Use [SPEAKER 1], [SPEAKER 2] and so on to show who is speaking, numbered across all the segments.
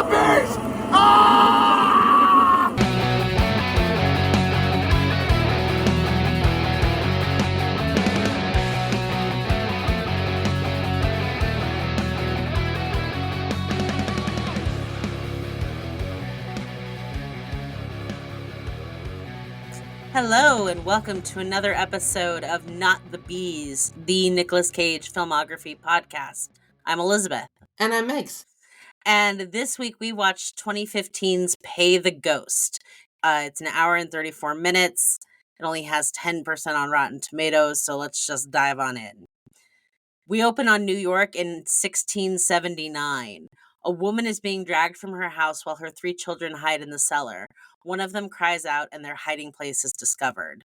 [SPEAKER 1] beast! Ah!
[SPEAKER 2] Hello, and welcome to another episode of Not the Bees, the Nicolas Cage filmography podcast. I'm Elizabeth.
[SPEAKER 3] And I'm Megs.
[SPEAKER 2] And this week we watched 2015's Pay the Ghost. It's an hour and 34 minutes. It only has 10% on Rotten Tomatoes, so let's just dive on in. We open on New York in 1679. A woman is being dragged from her house while her 3 children hide in the cellar. One of them cries out and their hiding place is discovered.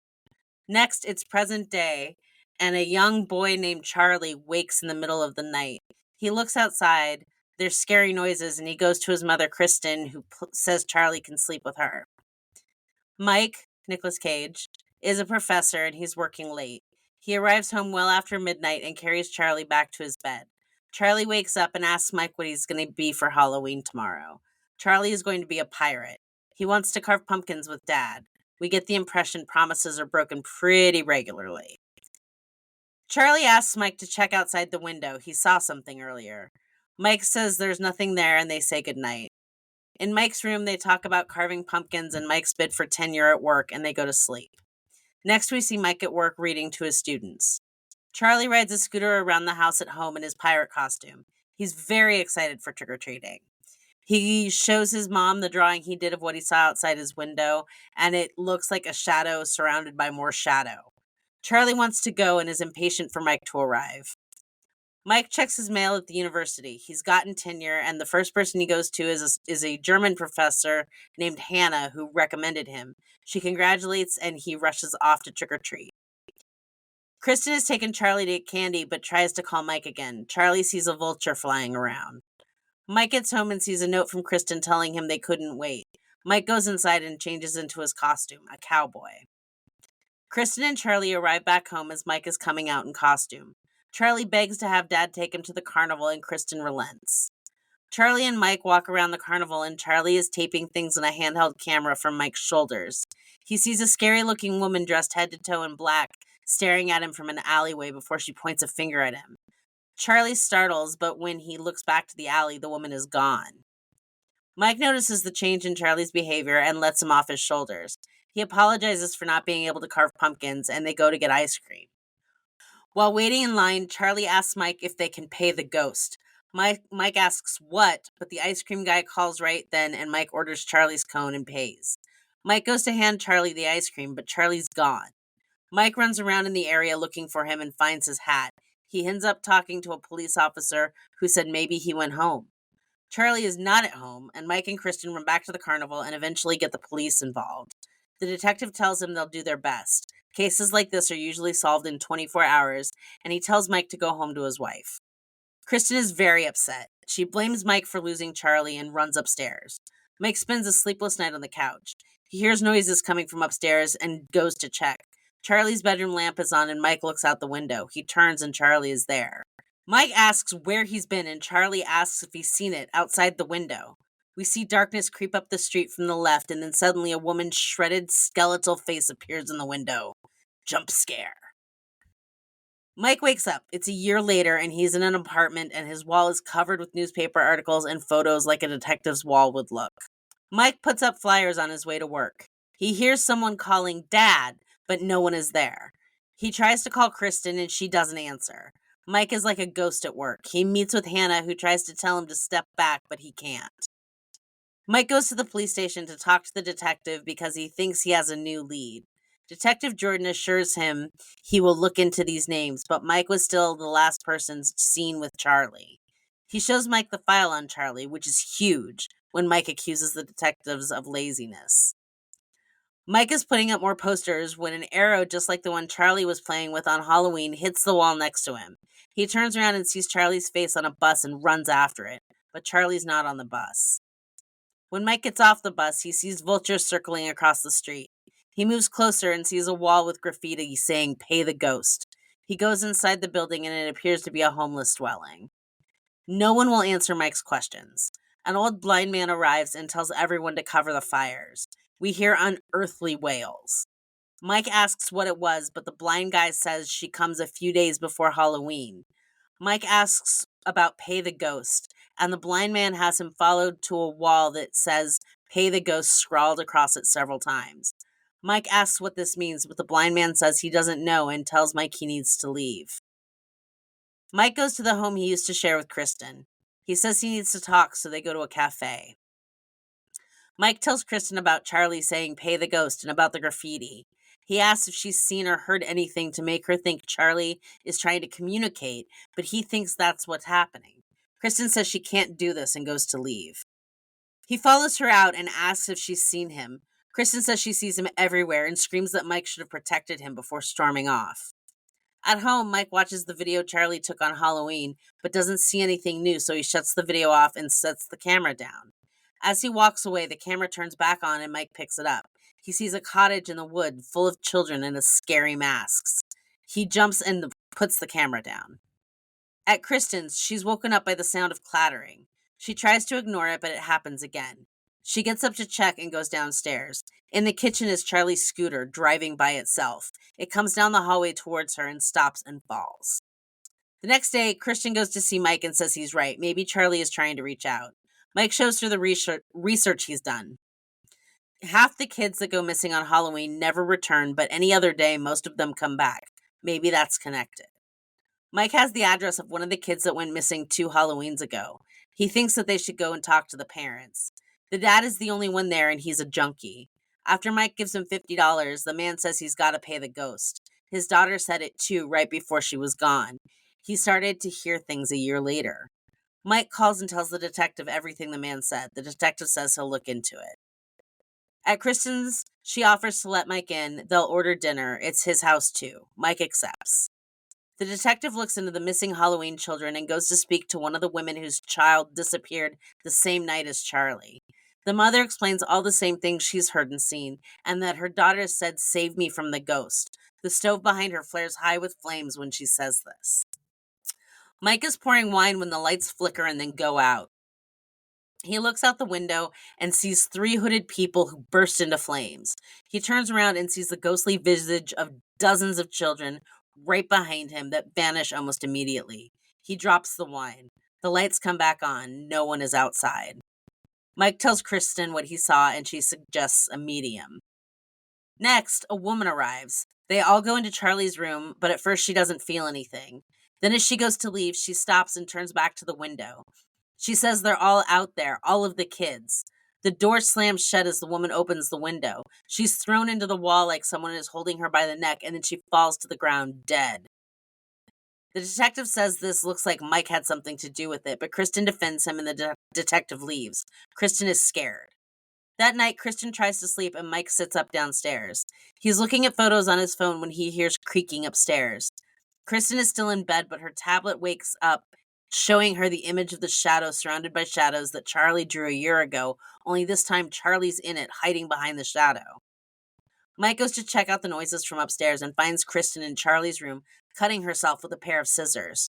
[SPEAKER 2] Next, it's present day, and a young boy named Charlie wakes in the middle of the night. He looks outside, there's scary noises, and he goes to his mother, Kristen, who says Charlie can sleep with her. Mike, Nicolas Cage, is a professor and he's working late. He arrives home well after midnight and carries Charlie back to his bed. Charlie wakes up and asks Mike what he's going to be for Halloween tomorrow. Charlie is going to be a pirate. He wants to carve pumpkins with Dad. We get the impression promises are broken pretty regularly. Charlie asks Mike to check outside the window. He saw something earlier. Mike says there's nothing there and they say goodnight. In Mike's room, they talk about carving pumpkins and Mike's bid for tenure at work, and they go to sleep. Next, we see Mike at work reading to his students. Charlie rides a scooter around the house at home in his pirate costume. He's very excited for trick-or-treating. He shows his mom the drawing he did of what he saw outside his window, and it looks like a shadow surrounded by more shadow. Charlie wants to go and is impatient for Mike to arrive. Mike checks his mail at the university. He's gotten tenure, and the first person he goes to is a German professor named Hannah who recommended him. She congratulates, and he rushes off to trick-or-treat. Kristen has taken Charlie to get candy, but tries to call Mike again. Charlie sees a vulture flying around. Mike gets home and sees a note from Kristen telling him they couldn't wait. Mike goes inside and changes into his costume, a cowboy. Kristen and Charlie arrive back home as Mike is coming out in costume. Charlie begs to have Dad take him to the carnival, and Kristen relents. Charlie and Mike walk around the carnival, and Charlie is taping things in a handheld camera from Mike's shoulders. He sees a scary-looking woman dressed head to toe in black, staring at him from an alleyway before she points a finger at him. Charlie startles, but when he looks back to the alley, the woman is gone. Mike notices the change in Charlie's behavior and lets him off his shoulders. He apologizes for not being able to carve pumpkins, and they go to get ice cream. While waiting in line, Charlie asks Mike if they can pay the ghost. Mike asks what, but the ice cream guy calls right then, and Mike orders Charlie's cone and pays. Mike goes to hand Charlie the ice cream, but Charlie's gone. Mike runs around in the area looking for him and finds his hat. He ends up talking to a police officer who said maybe he went home. Charlie is not at home, and Mike and Kristen run back to the carnival and eventually get the police involved. The detective tells him they'll do their best. Cases like this are usually solved in 24 hours, and he tells Mike to go home to his wife. Kristen is very upset. She blames Mike for losing Charlie and runs upstairs. Mike spends a sleepless night on the couch. He hears noises coming from upstairs and goes to check. Charlie's bedroom lamp is on and Mike looks out the window. He turns and Charlie is there. Mike asks where he's been and Charlie asks if he's seen it outside the window. We see darkness creep up the street from the left, and then suddenly a woman's shredded skeletal face appears in the window. Jump scare. Mike wakes up. It's a year later, and he's in an apartment, and his wall is covered with newspaper articles and photos like a detective's wall would look. Mike puts up flyers on his way to work. He hears someone calling Dad, but no one is there. He tries to call Kristen, and she doesn't answer. Mike is like a ghost at work. He meets with Hannah, who tries to tell him to step back, but he can't. Mike goes to the police station to talk to the detective because he thinks he has a new lead. Detective Jordan assures him he will look into these names, but Mike was still the last person seen with Charlie. He shows Mike the file on Charlie, which is huge, when Mike accuses the detectives of laziness. Mike is putting up more posters when an arrow just like the one Charlie was playing with on Halloween hits the wall next to him. He turns around and sees Charlie's face on a bus and runs after it, but Charlie's not on the bus. When Mike gets off the bus, he sees vultures circling across the street. He moves closer and sees a wall with graffiti saying, "Pay the ghost." He goes inside the building and it appears to be a homeless dwelling. No one will answer Mike's questions. An old blind man arrives and tells everyone to cover the fires. We hear unearthly wails. Mike asks what it was, but the blind guy says she comes a few days before Halloween. Mike asks about Pay the Ghost, and the blind man has him followed to a wall that says Pay the Ghost scrawled across it several times. Mike asks what this means, but the blind man says he doesn't know and tells Mike he needs to leave. Mike goes to the home he used to share with Kristen. He says he needs to talk, so they go to a cafe. Mike tells Kristen about Charlie saying Pay the Ghost and about the graffiti. He asks if she's seen or heard anything to make her think Charlie is trying to communicate, but he thinks that's what's happening. Kristen says she can't do this and goes to leave. He follows her out and asks if she's seen him. Kristen says she sees him everywhere and screams that Mike should have protected him before storming off. At home, Mike watches the video Charlie took on Halloween, but doesn't see anything new, so he shuts the video off and sets the camera down. As he walks away, the camera turns back on and Mike picks it up. He sees a cottage in the wood full of children in scary masks. He jumps and puts the camera down. At Kristen's, she's woken up by the sound of clattering. She tries to ignore it, but it happens again. She gets up to check and goes downstairs. In the kitchen is Charlie's scooter, driving by itself. It comes down the hallway towards her and stops and falls. The next day, Kristen goes to see Mike and says he's right. Maybe Charlie is trying to reach out. Mike shows her the research he's done. Half the kids that go missing on Halloween never return, but any other day, most of them come back. Maybe that's connected. Mike has the address of one of the kids that went missing 2 Halloweens ago. He thinks that they should go and talk to the parents. The dad is the only one there, and he's a junkie. After Mike gives him $50, the man says he's got to pay the ghost. His daughter said it too right before she was gone. He started to hear things a year later. Mike calls and tells the detective everything the man said. The detective says he'll look into it. At Kristen's, she offers to let Mike in. They'll order dinner. It's his house too. Mike accepts. The detective looks into the missing Halloween children and goes to speak to one of the women whose child disappeared the same night as Charlie. The mother explains all the same things she's heard and seen, and that her daughter said, "Save me from the ghost." The stove behind her flares high with flames when she says this. Mike is pouring wine when the lights flicker and then go out. He looks out the window and sees 3 hooded people who burst into flames. He turns around and sees the ghostly visage of dozens of children right behind him that vanish almost immediately. He drops the wine. The lights come back on. No one is outside. Mike tells Kristen what he saw and she suggests a medium. Next, a woman arrives. They all go into Charlie's room, but at first she doesn't feel anything. Then as she goes to leave, she stops and turns back to the window. She says they're all out there, all of the kids. The door slams shut as the woman opens the window. She's thrown into the wall like someone is holding her by the neck, and then she falls to the ground dead. The detective says this looks like Mike had something to do with it, but Kristen defends him and the detective leaves. Kristen is scared. That night, Kristen tries to sleep and Mike sits up downstairs. He's looking at photos on his phone when he hears creaking upstairs. Kristen is still in bed, but her tablet wakes up, showing her the image of the shadow surrounded by shadows that Charlie drew a year ago, only this time Charlie's in it, hiding behind the shadow. Mike goes to check out the noises from upstairs and finds Kristen in Charlie's room, cutting herself with a pair of scissors.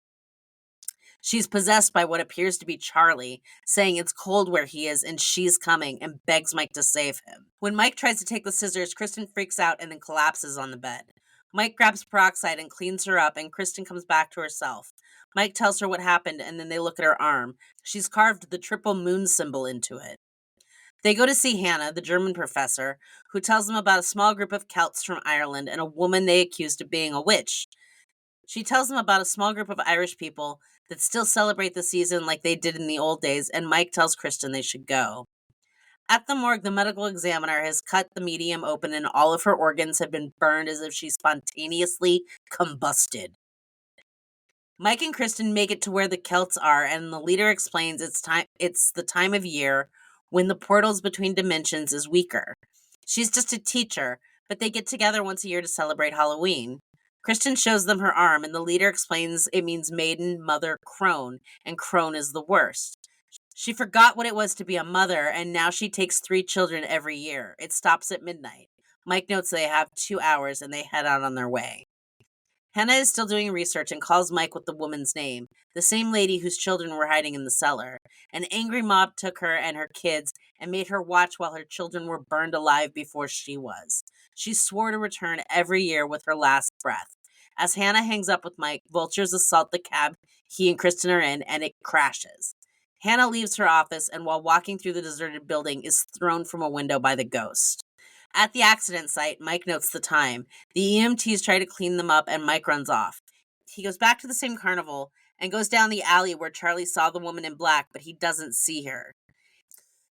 [SPEAKER 2] She's possessed by what appears to be Charlie, saying it's cold where he is and she's coming, and begs Mike to save him. When Mike tries to take the scissors, Kristen freaks out and then collapses on the bed. Mike grabs peroxide and cleans her up, and Kristen comes back to herself. Mike tells her what happened, and then they look at her arm. She's carved the triple moon symbol into it. They go to see Hannah, the German professor, who tells them about a small group of Celts from Ireland and a woman they accused of being a witch. She tells them about a small group of Irish people that still celebrate the season like they did in the old days, and Mike tells Kristen they should go. At the morgue, the medical examiner has cut the medium open and all of her organs have been burned as if she spontaneously combusted. Mike and Kristen make it to where the Celts are, and the leader explains it's the time of year when the portals between dimensions is weaker. She's just a teacher, but they get together once a year to celebrate Halloween. Kristen shows them her arm, and the leader explains it means maiden, mother, crone, and crone is the worst. She forgot what it was to be a mother, and now she takes 3 children every year. It stops at midnight. Mike notes they have 2 hours, and they head out on their way. Hannah is still doing research and calls Mike with the woman's name, the same lady whose children were hiding in the cellar. An angry mob took her and her kids and made her watch while her children were burned alive before she was. She swore to return every year with her last breath. As Hannah hangs up with Mike, vultures assault the cab he and Kristen are in, and it crashes. Hannah leaves her office and, while walking through the deserted building, is thrown from a window by the ghost. At the accident site, Mike notes the time. The EMTs try to clean them up, and Mike runs off. He goes back to the same carnival and goes down the alley where Charlie saw the woman in black, but he doesn't see her.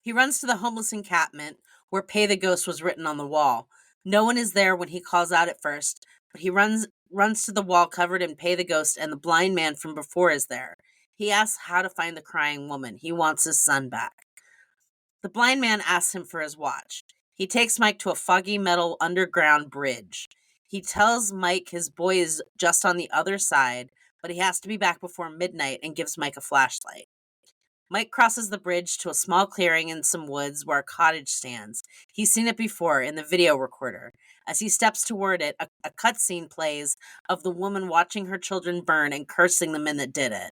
[SPEAKER 2] He runs to the homeless encampment where Pay the Ghost was written on the wall. No one is there when he calls out at first, but he runs to the wall covered in Pay the Ghost, and the blind man from before is there. He asks how to find the crying woman. He wants his son back. The blind man asks him for his watch. He takes Mike to a foggy metal underground bridge. He tells Mike his boy is just on the other side, but he has to be back before midnight, and gives Mike a flashlight. Mike crosses the bridge to a small clearing in some woods where a cottage stands. He's seen it before in the video recorder. As he steps toward it, a cutscene plays of the woman watching her children burn and cursing the men that did it.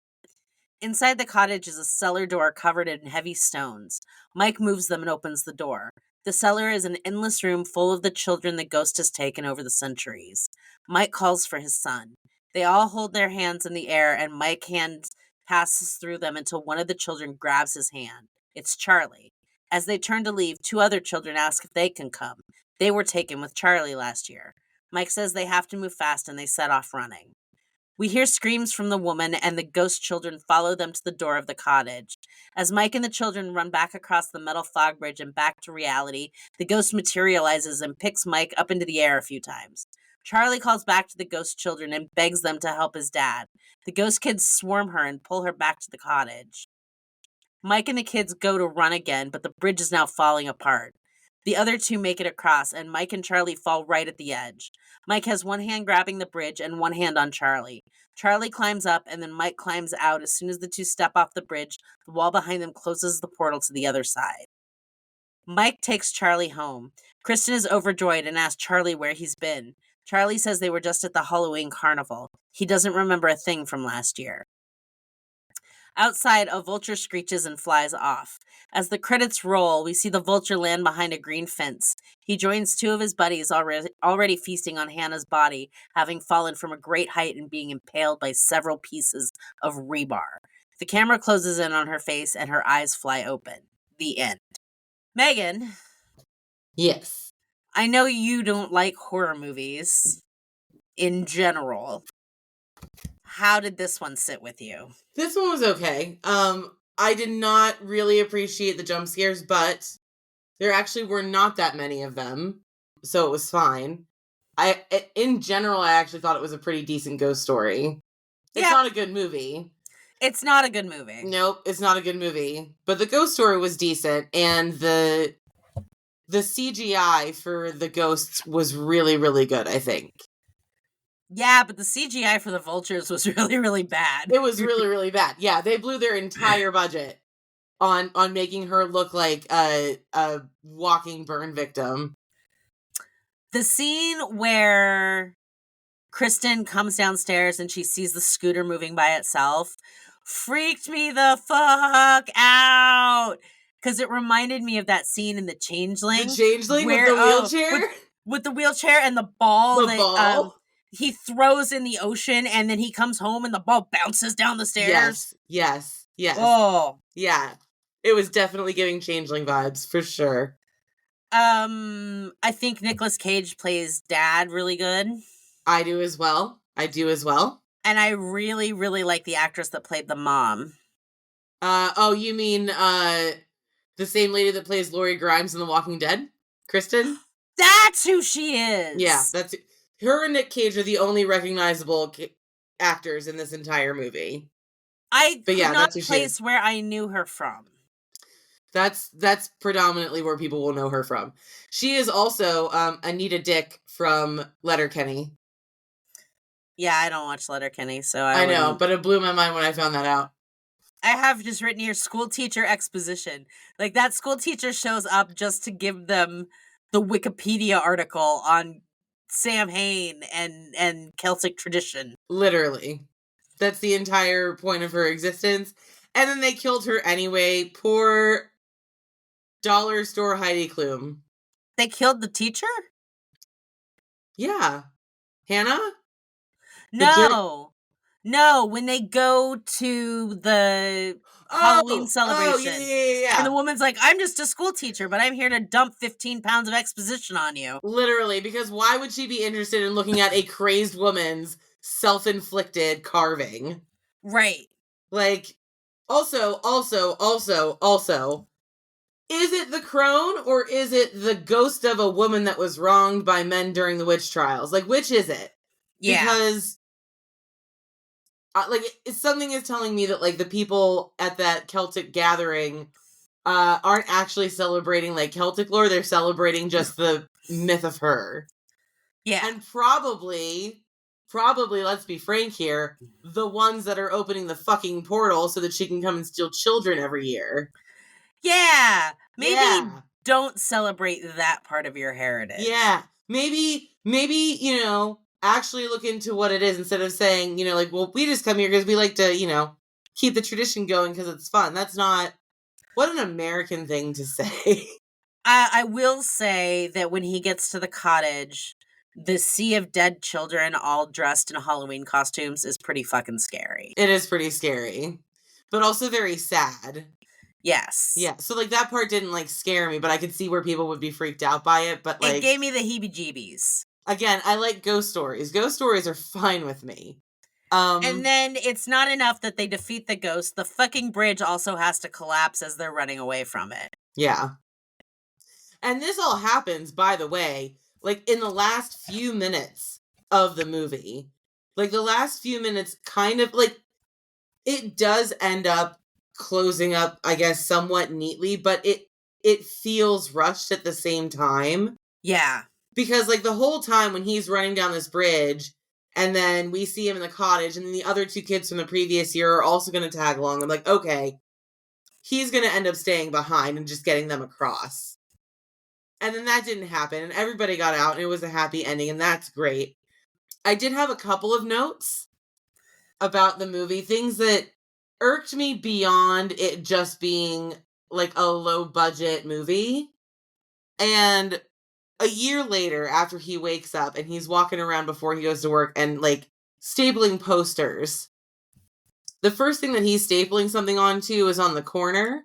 [SPEAKER 2] Inside the cottage is a cellar door covered in heavy stones. Mike moves them and opens the door. The cellar is an endless room full of the children the ghost has taken over the centuries. Mike calls for his son. They all hold their hands in the air, and Mike's hand passes through them until one of the children grabs his hand. It's Charlie. As they turn to leave, two other children ask if they can come. They were taken with Charlie last year. Mike says they have to move fast, and they set off running. We hear screams from the woman, and the ghost children follow them to the door of the cottage. As Mike and the children run back across the metal fog bridge and back to reality, the ghost materializes and picks Mike up into the air a few times. Charlie calls back to the ghost children and begs them to help his dad. The ghost kids swarm her and pull her back to the cottage. Mike and the kids go to run again, but the bridge is now falling apart. The other two make it across, and Mike and Charlie fall right at the edge. Mike has one hand grabbing the bridge and one hand on Charlie. Charlie climbs up, and then Mike climbs out. As soon as the two step off the bridge, the wall behind them closes the portal to the other side. Mike takes Charlie home. Kristen is overjoyed and asks Charlie where he's been. Charlie says they were just at the Halloween carnival. He doesn't remember a thing from last year. Outside, a vulture screeches and flies off. As the credits roll, we see the vulture land behind a green fence. He joins two of his buddies already feasting on Hannah's body, having fallen from a great height and being impaled by several pieces of rebar. The camera closes in on her face and her eyes fly open. The end. Megan.
[SPEAKER 1] Yes.
[SPEAKER 2] I know you don't like horror movies in general. How did this one sit with you?
[SPEAKER 1] This one was okay. I did not really appreciate the jump scares, but there actually were not that many of them, so it was fine. In general, I actually thought it was a pretty decent ghost story. It's not a good movie.
[SPEAKER 2] It's not a good movie.
[SPEAKER 1] Nope, it's not a good movie. But the ghost story was decent, and the CGI for the ghosts was really, really good, I think.
[SPEAKER 2] Yeah, but the CGI for the vultures was really, really bad.
[SPEAKER 1] It was really, really bad. Yeah, they blew their entire budget on making her look like a walking burn victim.
[SPEAKER 2] The scene where Kristen comes downstairs and she sees the scooter moving by itself freaked me the fuck out. Because it reminded me of that scene in The Changeling.
[SPEAKER 1] The Changeling with the wheelchair?
[SPEAKER 2] With the wheelchair and the ball.
[SPEAKER 1] The ball?
[SPEAKER 2] He throws in the ocean, and then he comes home and the ball bounces down the stairs.
[SPEAKER 1] Yes.
[SPEAKER 2] Oh.
[SPEAKER 1] Yeah. It was definitely giving Changeling vibes, for sure.
[SPEAKER 2] I think Nicolas Cage plays Dad really good.
[SPEAKER 1] I do as well.
[SPEAKER 2] And I really, really like the actress that played the mom.
[SPEAKER 1] You mean, the same lady that plays Laurie Grimes in The Walking Dead? Kristen?
[SPEAKER 2] That's who she is!
[SPEAKER 1] Yeah, that's... Her and Nick Cage are the only recognizable actors in this entire movie.
[SPEAKER 2] I could not place where I knew her from.
[SPEAKER 1] That's predominantly where people will know her from. She is also Anita Dick from Letterkenny.
[SPEAKER 2] Yeah, I don't watch Letterkenny, so
[SPEAKER 1] I know, but it blew my mind when I found that out.
[SPEAKER 2] I have just written here school teacher exposition. Like, that school teacher shows up just to give them the Wikipedia article on Sam Hain and Celtic tradition.
[SPEAKER 1] Literally. That's the entire point of her existence. And then they killed her anyway. Poor dollar store Heidi Klum.
[SPEAKER 2] They killed the teacher?
[SPEAKER 1] Yeah. Hannah?
[SPEAKER 2] No. No, when they go to the Halloween celebration.
[SPEAKER 1] Yeah.
[SPEAKER 2] And the woman's like, I'm just a school teacher, but I'm here to dump 15 pounds of exposition on you.
[SPEAKER 1] Literally, because why would she be interested in looking at a crazed woman's self-inflicted carving?
[SPEAKER 2] Right.
[SPEAKER 1] Like, also, is it the crone or is it the ghost of a woman that was wronged by men during the witch trials? Like, which is it?
[SPEAKER 2] Yeah.
[SPEAKER 1] Because, something is telling me that, like, the people at that Celtic gathering aren't actually celebrating, like, Celtic lore. They're celebrating just the myth of her.
[SPEAKER 2] Yeah.
[SPEAKER 1] And probably, let's be frank here, the ones that are opening the fucking portal so that she can come and steal children every year.
[SPEAKER 2] Yeah. Maybe don't celebrate that part of your heritage.
[SPEAKER 1] Yeah. Maybe, actually look into what it is instead of saying, like, well, we just come here because we like to, keep the tradition going because it's fun. That's not, what an American thing to say.
[SPEAKER 2] I will say that when he gets to the cottage, the sea of dead children all dressed in Halloween costumes is pretty fucking scary.
[SPEAKER 1] It is pretty scary, but also very sad.
[SPEAKER 2] Yes.
[SPEAKER 1] Yeah, so, like, that part didn't, like, scare me, but I could see where people would be freaked out by it, but, like...
[SPEAKER 2] It gave me the heebie-jeebies.
[SPEAKER 1] Again, I like ghost stories. Ghost stories are fine with me.
[SPEAKER 2] And then it's not enough that they defeat the ghost. The fucking bridge also has to collapse as they're running away from it.
[SPEAKER 1] Yeah. And this all happens, by the way, like, in the last few minutes of the movie. Like, the last few minutes kind of, like, it does end up closing up, I guess, somewhat neatly, but it feels rushed at the same time.
[SPEAKER 2] Yeah.
[SPEAKER 1] Because, like, the whole time when he's running down this bridge, and then we see him in the cottage, and then the other two kids from the previous year are also going to tag along. I'm like, okay, he's going to end up staying behind and just getting them across. And then that didn't happen, and everybody got out, and it was a happy ending, and that's great. I did have a couple of notes about the movie, things that irked me beyond it just being, like, a low-budget movie. And a year later, after he wakes up, and he's walking around before he goes to work and, like, stapling posters, the first thing that he's stapling something onto is on the corner.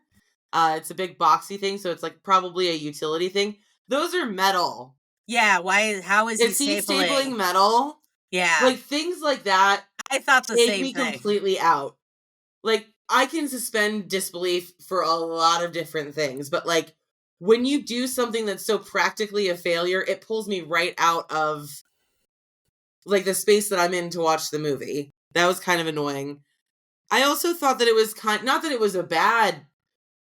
[SPEAKER 1] It's a big boxy thing, so it's, like, probably a utility thing. Those are metal.
[SPEAKER 2] Yeah, how is he
[SPEAKER 1] stapling metal?
[SPEAKER 2] Yeah.
[SPEAKER 1] Like, things like that
[SPEAKER 2] I thought the
[SPEAKER 1] take
[SPEAKER 2] same
[SPEAKER 1] me
[SPEAKER 2] thing.
[SPEAKER 1] completely out. Like, I can suspend disbelief for a lot of different things, but, like, when you do something that's so practically a failure, it pulls me right out of, like, the space that I'm in to watch the movie. That was kind of annoying. I also thought that it was not that it was a bad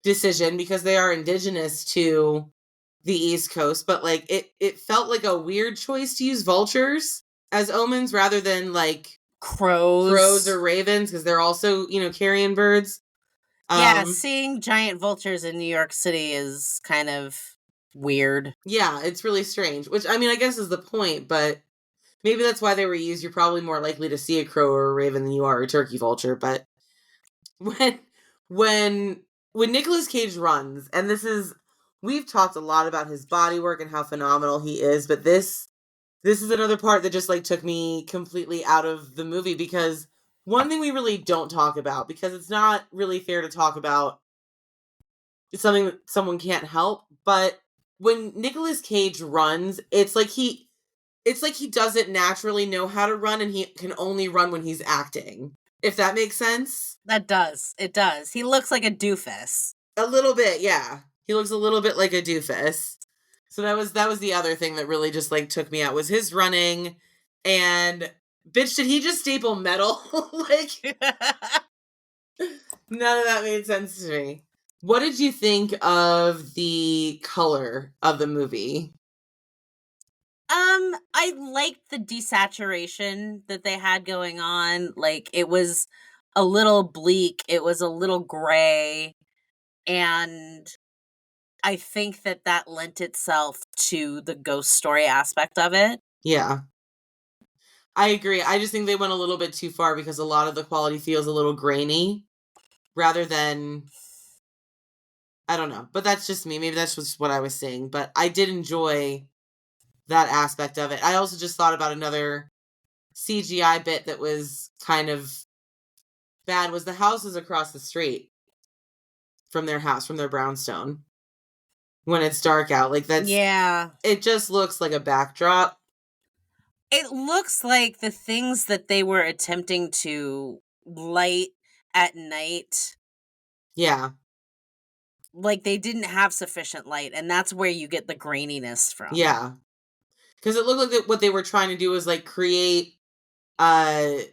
[SPEAKER 1] decision, because they are indigenous to the East Coast, but, like, it felt like a weird choice to use vultures as omens rather than, like, crows or ravens, because they're also, carrion birds.
[SPEAKER 2] Yeah, seeing giant vultures in New York City is kind of weird.
[SPEAKER 1] Yeah, it's really strange, which, I mean, I guess is the point, but maybe that's why they were used. You're probably more likely to see a crow or a raven than you are a turkey vulture, but when Nicolas Cage runs, and we've talked a lot about his body work and how phenomenal he is, but this is another part that just, like, took me completely out of the movie, because one thing we really don't talk about, because it's not really fair to talk about something that someone can't help, but when Nicolas Cage runs, it's like he doesn't naturally know how to run, and he can only run when he's acting. If that makes sense?
[SPEAKER 2] That does. It does. He looks like a doofus.
[SPEAKER 1] A little bit, yeah. He looks a little bit like a doofus. So that was the other thing that really just, like, took me out, was his running. And bitch, did he just staple metal? Like, none of that made sense to me. What did you think of the color of the movie?
[SPEAKER 2] I liked the desaturation that they had going on. Like, it was a little bleak, it was a little gray, and I think that lent itself to the ghost story aspect of it.
[SPEAKER 1] Yeah. I agree. I just think they went a little bit too far, because a lot of the quality feels a little grainy. rather than, I don't know. But that's just me. Maybe that's just what I was saying. But I did enjoy that aspect of it. I also just thought about another CGI bit that was kind of bad, was the houses across the street from their house, from their brownstone, when it's dark out. Like, that's,
[SPEAKER 2] Yeah.
[SPEAKER 1] it just looks like a backdrop.
[SPEAKER 2] It looks like the things that they were attempting to light at night,
[SPEAKER 1] Yeah.
[SPEAKER 2] like they didn't have sufficient light, and that's where you get the graininess from.
[SPEAKER 1] Yeah. Because it looked like what they were trying to do was like create a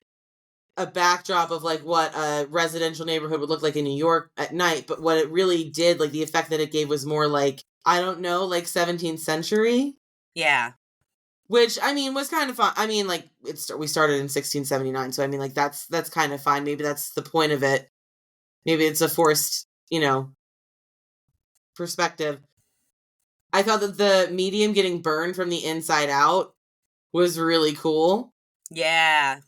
[SPEAKER 1] backdrop of like what a residential neighborhood would look like in New York at night. But what it really did, like the effect that it gave, was more like, I don't know, like 17th century.
[SPEAKER 2] Yeah.
[SPEAKER 1] Which, I mean, was kind of fun. I mean, like, we started in 1679, so I mean, like, that's kind of fine. Maybe that's the point of it. Maybe it's a forced, perspective. I thought that the medium getting burned from the inside out was really cool.
[SPEAKER 2] Yeah.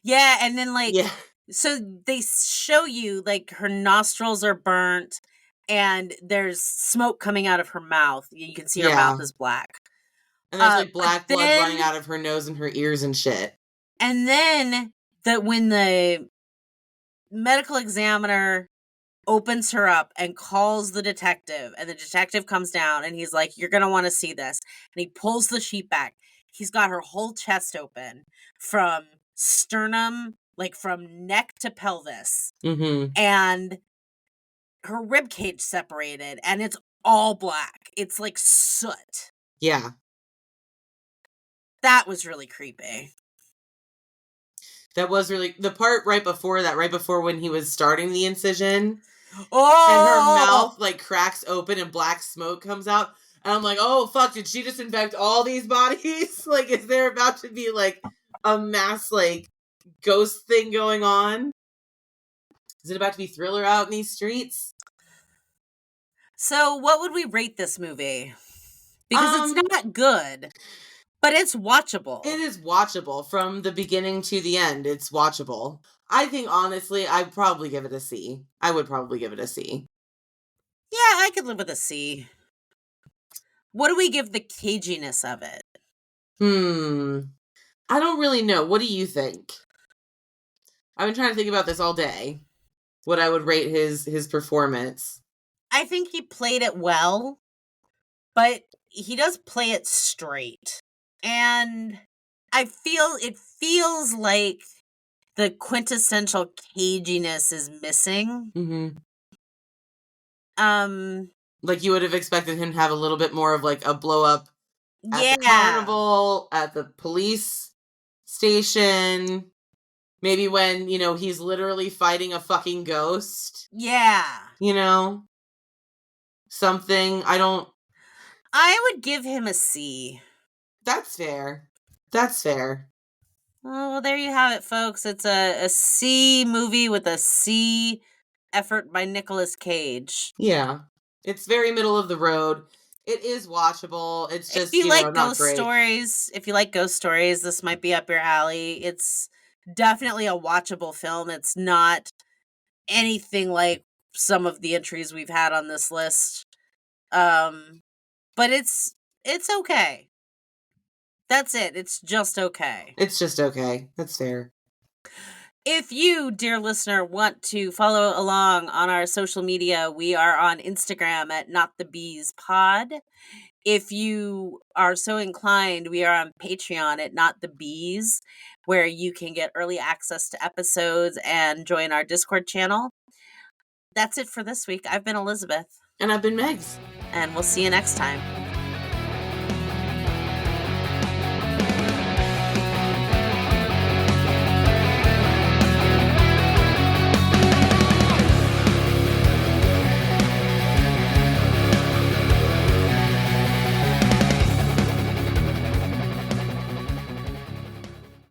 [SPEAKER 2] Yeah, and then, like,
[SPEAKER 1] Yeah.
[SPEAKER 2] so they show you, like, her nostrils are burnt, and there's smoke coming out of her mouth. You can see her mouth is black.
[SPEAKER 1] And there's, like, black blood running out of her nose and her ears and shit.
[SPEAKER 2] And then, when the medical examiner opens her up and calls the detective, and the detective comes down, and he's like, you're gonna want to see this. And he pulls the sheet back. He's got her whole chest open from sternum, like from neck to pelvis.
[SPEAKER 1] Mm-hmm.
[SPEAKER 2] And her rib cage separated, and it's all black. It's like soot.
[SPEAKER 1] Yeah.
[SPEAKER 2] That was really creepy.
[SPEAKER 1] That was really, the part right before when he was starting the incision.
[SPEAKER 2] Oh!
[SPEAKER 1] And her mouth, like, cracks open and black smoke comes out. And I'm like, oh, fuck, did she just infect all these bodies? Like, is there about to be, like, a mass, like, ghost thing going on? Is it about to be Thriller out in these streets?
[SPEAKER 2] So, what would we rate this movie? Because it's not good, but it's watchable.
[SPEAKER 1] It is watchable from the beginning to the end. It's watchable. I think, honestly, I'd probably give it a C. I would probably give it a C.
[SPEAKER 2] Yeah, I could live with a C. What do we give the caginess of it?
[SPEAKER 1] I don't really know. What do you think? I've been trying to think about this all day. What I would rate his performance.
[SPEAKER 2] I think he played it well, but he does play it straight. And it feels like the quintessential caginess is missing.
[SPEAKER 1] Mm-hmm. Like, you would have expected him to have a little bit more of, like, a blow up at the carnival, at the police station. Maybe when, he's literally fighting a fucking ghost.
[SPEAKER 2] Yeah.
[SPEAKER 1] Something.
[SPEAKER 2] I would give him a C.
[SPEAKER 1] That's fair. That's fair.
[SPEAKER 2] Well, there you have it, folks. It's a C movie with a C effort by Nicolas Cage.
[SPEAKER 1] Yeah. It's very middle of the road. It is watchable. It's just,
[SPEAKER 2] if you like
[SPEAKER 1] ghost
[SPEAKER 2] stories, this might be up your alley. It's definitely a watchable film. It's not anything like some of the entries we've had on this list. But it's okay. That's it. It's just okay.
[SPEAKER 1] It's just okay. That's fair.
[SPEAKER 2] If you, dear listener, want to follow along on our social media, we are on Instagram at NotTheBeesPod. If you are so inclined, we are on Patreon at Not The Bees, where you can get early access to episodes and join our Discord channel. That's it for this week. I've been Elizabeth.
[SPEAKER 1] And I've been Megs.
[SPEAKER 2] And we'll see you next time.